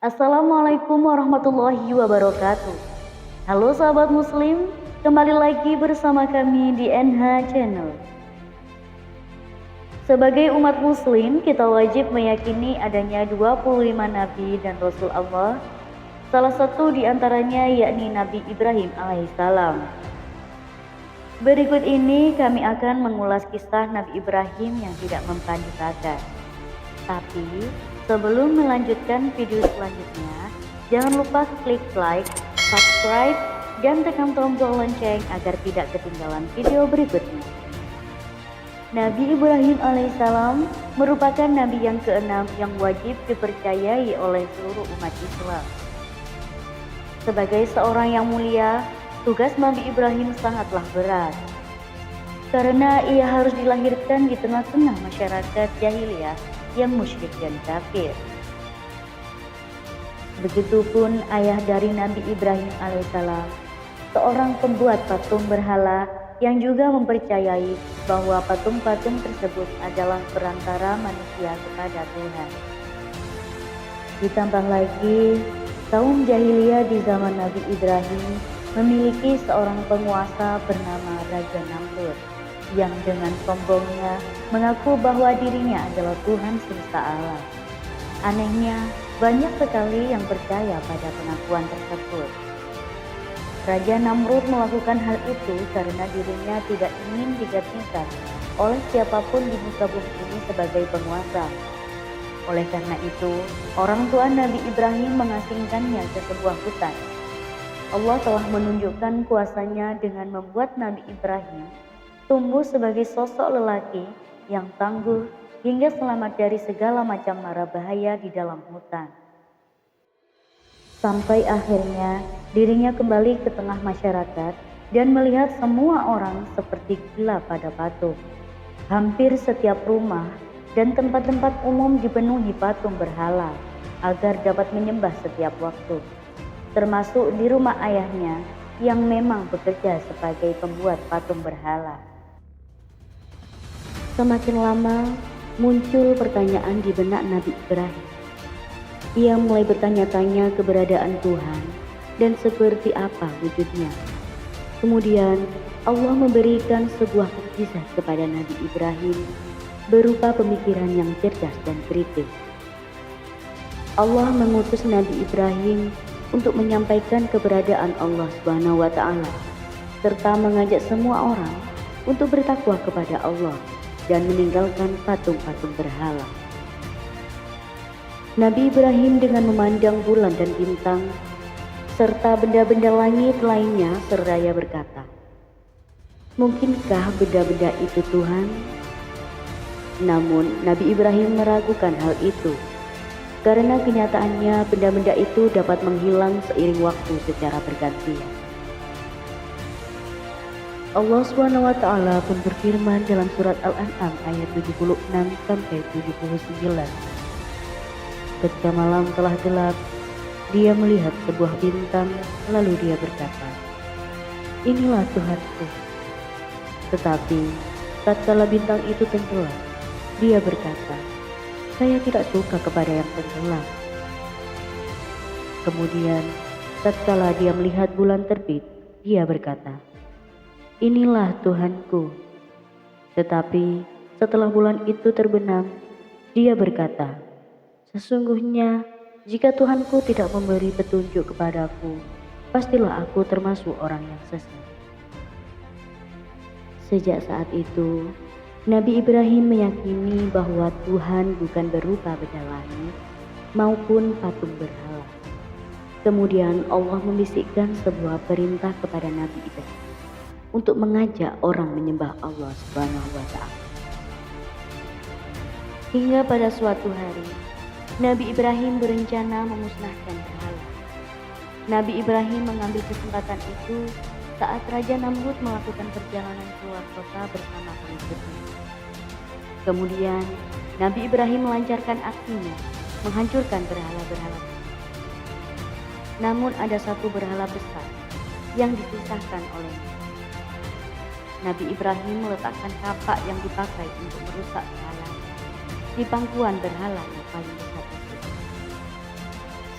Assalamualaikum warahmatullahi wabarakatuh. Halo sahabat muslim, kembali lagi bersama kami di NH Channel. Sebagai umat muslim, kita wajib meyakini adanya 25 nabi dan rasul Allah. Salah satu di antaranya yakni Nabi Ibrahim alaihissalam. Berikut ini kami akan mengulas kisah Nabi Ibrahim yang tidak mempandukan. Tapi sebelum melanjutkan video selanjutnya, jangan lupa klik like, subscribe, dan tekan tombol lonceng agar tidak ketinggalan video berikutnya. Nabi Ibrahim alaihissalam merupakan nabi yang keenam yang wajib dipercayai oleh seluruh umat Islam. Sebagai seorang yang mulia, tugas Nabi Ibrahim sangatlah berat. Karena ia harus dilahirkan di tengah-tengah masyarakat jahiliyah yang musyrik dan kafir. Begitupun ayah dari Nabi Ibrahim alaihissalam, seorang pembuat patung berhala yang juga mempercayai bahwa patung-patung tersebut adalah perantara manusia kepada Tuhan. Ditambah lagi, kaum jahiliyah di zaman Nabi Ibrahim memiliki seorang penguasa bernama Raja Namrud yang dengan sombongnya mengaku bahwa dirinya adalah Tuhan semesta alam. Anehnya, banyak sekali yang percaya pada pengakuan tersebut. Raja Namrud melakukan hal itu karena dirinya tidak ingin digantikan oleh siapapun di muka bumi ini sebagai penguasa. Oleh karena itu, orang tua Nabi Ibrahim mengasingkannya ke sebuah hutan. Allah telah menunjukkan kuasanya dengan membuat Nabi Ibrahim tumbuh sebagai sosok lelaki yang tangguh hingga selamat dari segala macam mara bahaya di dalam hutan. Sampai akhirnya dirinya kembali ke tengah masyarakat dan melihat semua orang seperti gila pada patung. Hampir setiap rumah dan tempat-tempat umum dipenuhi patung berhala agar dapat menyembah setiap waktu, termasuk di rumah ayahnya yang memang bekerja sebagai pembuat patung berhala. Semakin lama muncul pertanyaan di benak Nabi Ibrahim. Ia mulai bertanya-tanya keberadaan Tuhan dan seperti apa wujudnya. Kemudian Allah memberikan sebuah mukjizat kepada Nabi Ibrahim berupa pemikiran yang cerdas dan kritis. Allah mengutus Nabi Ibrahim untuk menyampaikan keberadaan Allah Subhanahu wa Ta'ala, serta mengajak semua orang untuk bertakwa kepada Allah dan meninggalkan patung-patung berhala. Nabi Ibrahim dengan memandang bulan dan bintang serta benda-benda langit lainnya seraya berkata, "Mungkinkah benda-benda itu Tuhan?" Namun Nabi Ibrahim meragukan hal itu, karena kenyataannya benda-benda itu dapat menghilang seiring waktu secara bergantian. Allah SWT pun berfirman dalam surat Al-An'am ayat 76 sampai 79. Ketika malam telah gelap, dia melihat sebuah bintang, lalu dia berkata, "Inilah Tuhanku." Tetapi tatkala bintang itu tenggelam, dia berkata, "Saya tidak suka kepada yang tenggelam." Kemudian tatkala dia melihat bulan terbit, dia berkata, "Inilah Tuhanku." Tetapi setelah bulan itu terbenam, dia berkata, "Sesungguhnya jika Tuhanku tidak memberi petunjuk kepadaku, pastilah aku termasuk orang yang sesat." Sejak saat itu, Nabi Ibrahim meyakini bahwa Tuhan bukan berupa benda langit maupun patung berhala. Kemudian Allah membisikkan sebuah perintah kepada Nabi Ibrahim untuk mengajak orang menyembah Allah Subhanahu wa Ta'ala. Hingga pada suatu hari, Nabi Ibrahim berencana memusnahkan berhala. Nabi Ibrahim mengambil kesempatan itu saat Raja Namrud melakukan perjalanan keluar kota bersama pengikutnya. Kemudian Nabi Ibrahim melancarkan aksinya, menghancurkan berhala-berhala. Namun ada satu berhala besar yang dipisahkan olehnya. Nabi Ibrahim meletakkan kapak yang dipakai untuk merusak berhala di pangkuan berhala yang paling besar itu.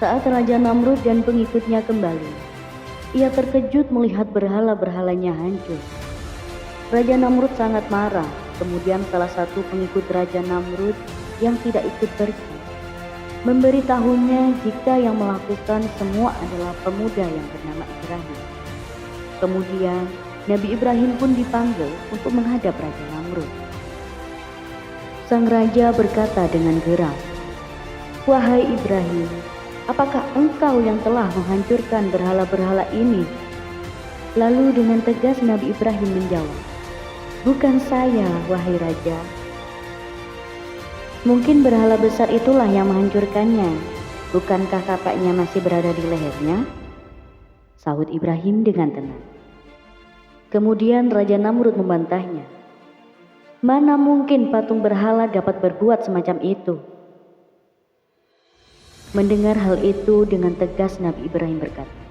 Saat Raja Namrud dan pengikutnya kembali, ia terkejut melihat berhala-berhalanya hancur. Raja Namrud sangat marah. Kemudian salah satu pengikut Raja Namrud yang tidak ikut pergi memberitahunya jika yang melakukan semua adalah pemuda yang bernama Ibrahim. Kemudian Nabi Ibrahim pun dipanggil untuk menghadap Raja Namrud. Sang raja berkata dengan geram, "Wahai Ibrahim, apakah engkau yang telah menghancurkan berhala-berhala ini?" Lalu dengan tegas Nabi Ibrahim menjawab, "Bukan saya, wahai raja. Mungkin berhala besar itulah yang menghancurkannya. Bukankah kakaknya masih berada di lehernya?" Sahut Ibrahim dengan tenang. Kemudian Raja Namrud membantahnya, "Mana mungkin patung berhala dapat berbuat semacam itu?" Mendengar hal itu dengan tegas Nabi Ibrahim berkata,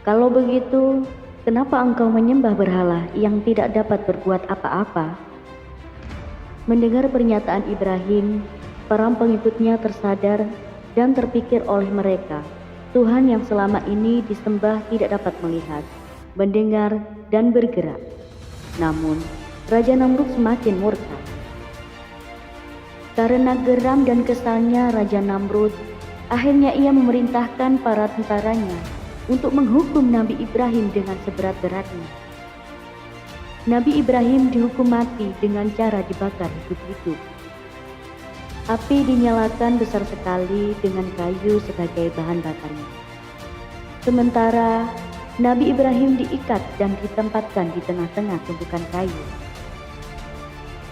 "Kalau begitu, kenapa engkau menyembah berhala yang tidak dapat berbuat apa-apa?" Mendengar pernyataan Ibrahim, para pengikutnya tersadar dan terpikir oleh mereka, Tuhan yang selama ini disembah tidak dapat melihat, mendengar, dan bergerak. Namun, Raja Namrud semakin murka. Karena geram dan kesalnya Raja Namrud, akhirnya ia memerintahkan para tentaranya untuk menghukum Nabi Ibrahim dengan seberat-beratnya. Nabi Ibrahim dihukum mati dengan cara dibakar hidup-hidup. Api dinyalakan besar sekali dengan kayu sebagai bahan bakarnya. Sementara Nabi Ibrahim diikat dan ditempatkan di tengah-tengah tumpukan kayu.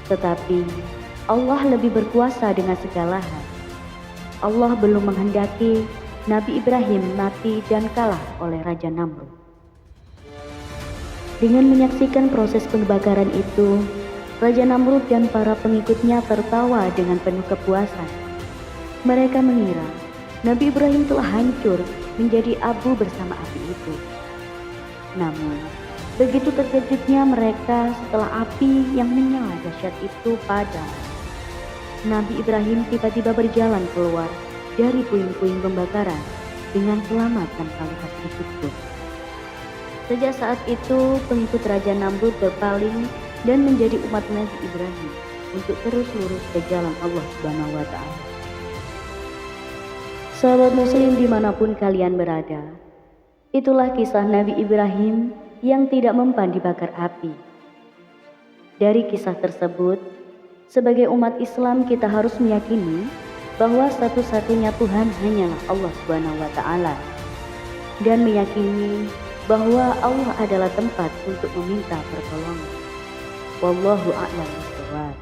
Tetapi Allah lebih berkuasa dengan segala hal. Allah belum menghendaki Nabi Ibrahim mati dan kalah oleh Raja Namrud. Dengan menyaksikan proses pembakaran itu, Raja Namrud dan para pengikutnya tertawa dengan penuh kepuasan. Mereka mengira Nabi Ibrahim telah hancur menjadi abu bersama api itu. Namun, begitu terkejutnya mereka setelah api yang menyala dahsyat itu padam. Nabi Ibrahim tiba-tiba berjalan keluar dari puing-puing pembakaran dengan selamat tanpa luka sedikit pun. Sejak saat itu, pengikut Raja Namrud berpaling dan menjadi umat Nabi Ibrahim untuk terus lurus ke jalan Allah Subhanahu wa Ta'ala. Sahabat Muslim dimanapun kalian berada, itulah kisah Nabi Ibrahim yang tidak mempan dibakar api. Dari kisah tersebut, sebagai umat Islam kita harus meyakini bahwa satu-satunya Tuhan hanyalah Allah Subhanahu wa Ta'ala, dan meyakini bahwa Allah adalah tempat untuk meminta pertolongan. Wallahu a'lam bishawab.